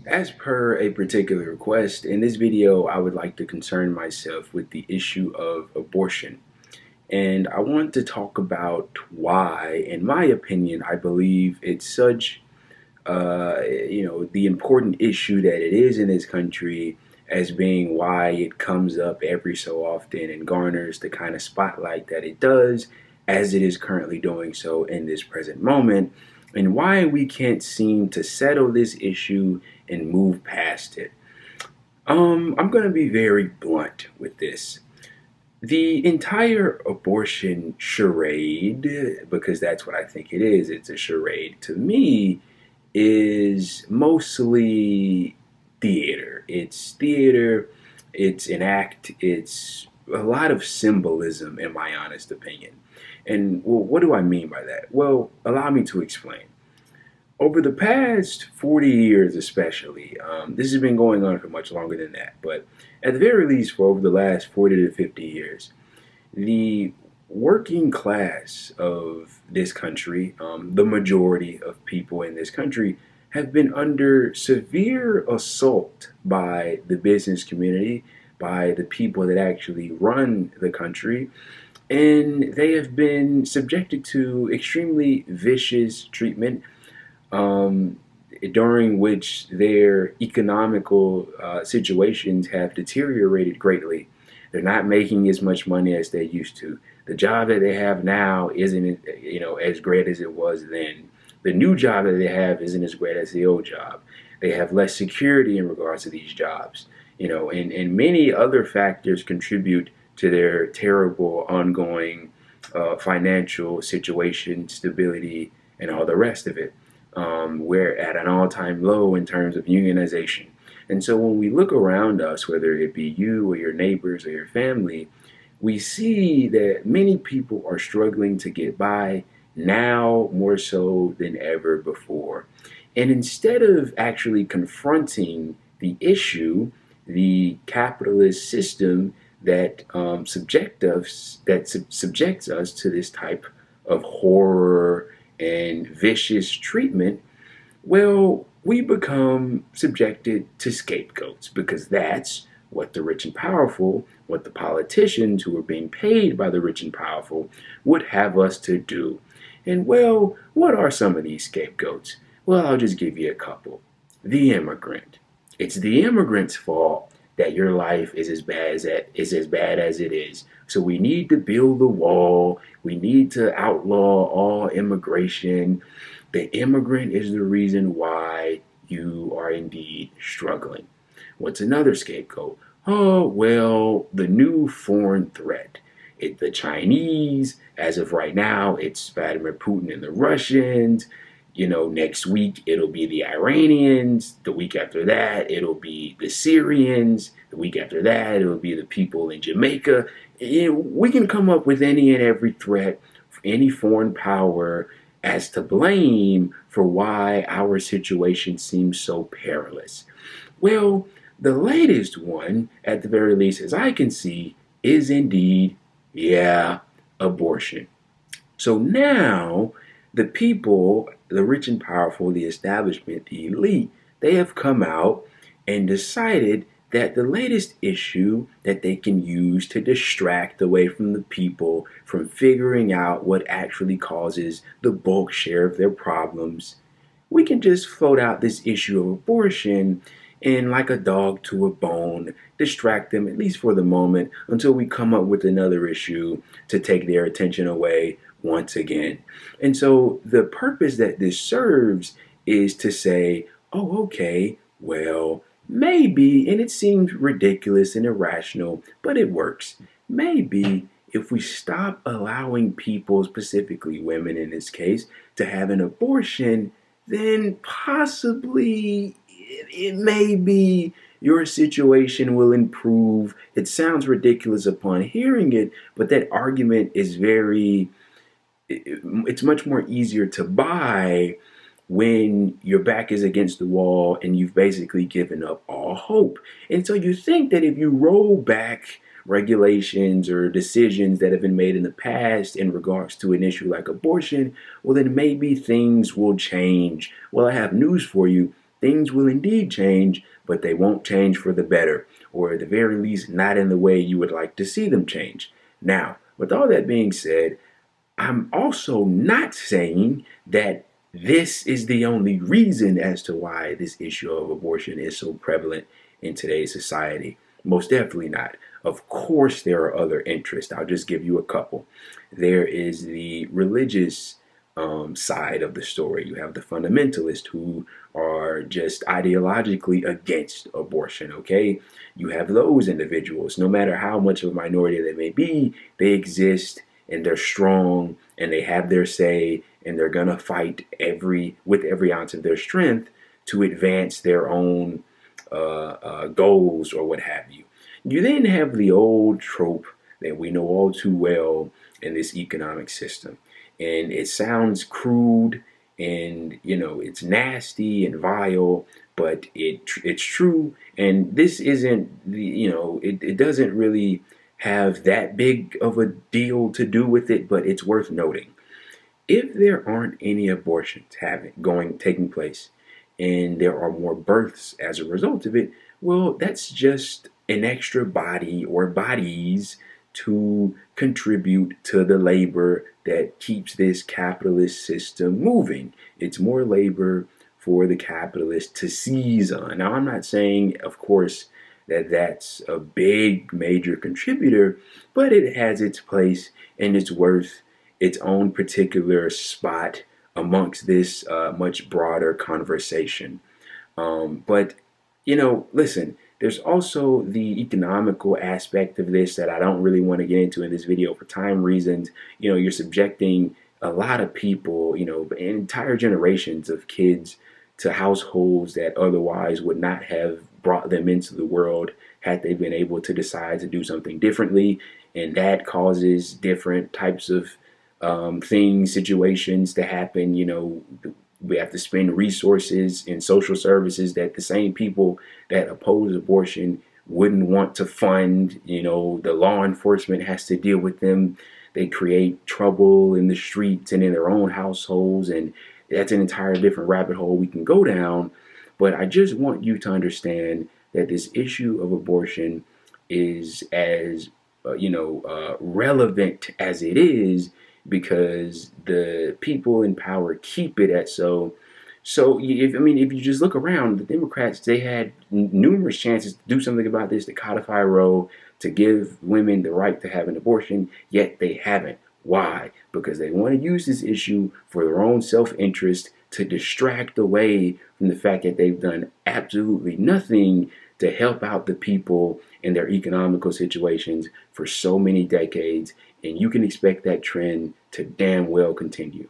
As per a particular request, in this video, I would like to concern myself with the issue of abortion. And I want to talk about why, in my opinion, I believe it's such, the important issue that it is in this country as being why it comes up every so often and garners the kind of spotlight that it does as it is currently doing so in this present moment, and why we can't seem to settle this issue and move past it. I'm going to be very blunt with this. The entire abortion charade, because that's what I think it is, it's a charade to me, is mostly theater, it's an act, it's a lot of symbolism, in my honest opinion. And well, what do I mean by that? Well, allow me to explain. Over the past 40 years, especially, this has been going on for much longer than that, but at the very least, for over the last 40 to 50 years, the working class of this country, the majority of people in this country, have been under severe assault by the business community, by the people that actually run the country, and they have been subjected to extremely vicious treatment, um, during which their economical situations have deteriorated greatly. They're not making as much money as they used to. The job that they have now isn't, as great as it was then. The new job that they have isn't as great as the old job. They have less security in regards to these jobs, and many other factors contribute to their terrible ongoing financial situation, stability, and all the rest of it. We're at an all-time low in terms of unionization. And so when we look around us, whether it be you or your neighbors or your family, we see that many people are struggling to get by now more so than ever before. And instead of actually confronting the issue, the capitalist system that subjects us to this type of horror and vicious treatment, well, we become subjected to scapegoats, because that's what the rich and powerful, what the politicians who are being paid by the rich and powerful would have us to do. And well, what are some of these scapegoats? Well, I'll just give you a couple. The immigrant. It's the immigrant's fault that your life is as bad as it is. So we need to build the wall. We need to outlaw all immigration. The immigrant is the reason why you are indeed struggling. What's another scapegoat? Oh, well, the new foreign threat. The Chinese, as of right now, it's Vladimir Putin and the Russians. Next week it'll be the Iranians. The week after that, it'll be the Syrians. The week after that, it'll be the people in Jamaica. We can come up with any and every threat, any foreign power, as to blame for why our situation seems so perilous. Well, the latest one, at the very least, as I can see, is indeed, abortion. So now, the people, the rich and powerful, the establishment, the elite, they have come out and decided that the latest issue that they can use to distract away from the people from figuring out what actually causes the bulk share of their problems, we can just float out this issue of abortion and, like a dog to a bone, distract them, at least for the moment, until we come up with another issue to take their attention away once again. And so the purpose that this serves is to say, oh, okay, well, maybe, and it seems ridiculous and irrational, but it works. Maybe if we stop allowing people, specifically women in this case, to have an abortion, then possibly it may be your situation will improve. It sounds ridiculous upon hearing it, but that argument is it's much more easier to buy when your back is against the wall and you've basically given up all hope. And so you think that if you roll back regulations or decisions that have been made in the past in regards to an issue like abortion, well, then maybe things will change. Well, I have news for you. things will indeed change, but they won't change for the better, or at the very least, not in the way you would like to see them change. Now, with all that being said, I'm also not saying that this is the only reason as to why this issue of abortion is so prevalent in today's society. Most definitely not. Of course, there are other interests. I'll just give you a couple. There is the religious side of the story. You have the fundamentalists who are just ideologically against abortion, okay? You have those individuals, no matter how much of a minority they may be, they exist and they're strong and they have their say and they're gonna fight with every ounce of their strength to advance their own goals or what have you. You then have the old trope that we know all too well in this economic system, and it sounds crude and it's nasty and vile, but it's true. And this isn't it doesn't really have that big of a deal to do with it, but it's worth noting. If there aren't any abortions taking place, and there are more births as a result of it, well, that's just an extra body or bodies to contribute to the labor that keeps this capitalist system moving. It's more labor for the capitalist to seize on. Now, I'm not saying, of course, that that's a big major contributor, but it has its place and it's worth its own particular spot amongst this much broader conversation. But listen, there's also the economical aspect of this that I don't really want to get into in this video for time reasons. You're subjecting a lot of people, entire generations of kids to households that otherwise would not have brought them into the world had they been able to decide to do something differently. And that causes different types of things, situations to happen. We have to spend resources in social services that the same people that oppose abortion wouldn't want to fund. The law enforcement has to deal with them. They create trouble in the streets and in their own households, and that's an entire different rabbit hole we can go down. But I just want you to understand that this issue of abortion is as relevant as it is, because the people in power keep it at so. If you just look around, the Democrats, they had numerous chances to do something about this, to codify Roe, to give women the right to have an abortion, yet they haven't. Why? Because they want to use this issue for their own self-interest, to distract away from the fact that they've done absolutely nothing to help out the people in their economical situations for so many decades. And you can expect that trend to damn well continue.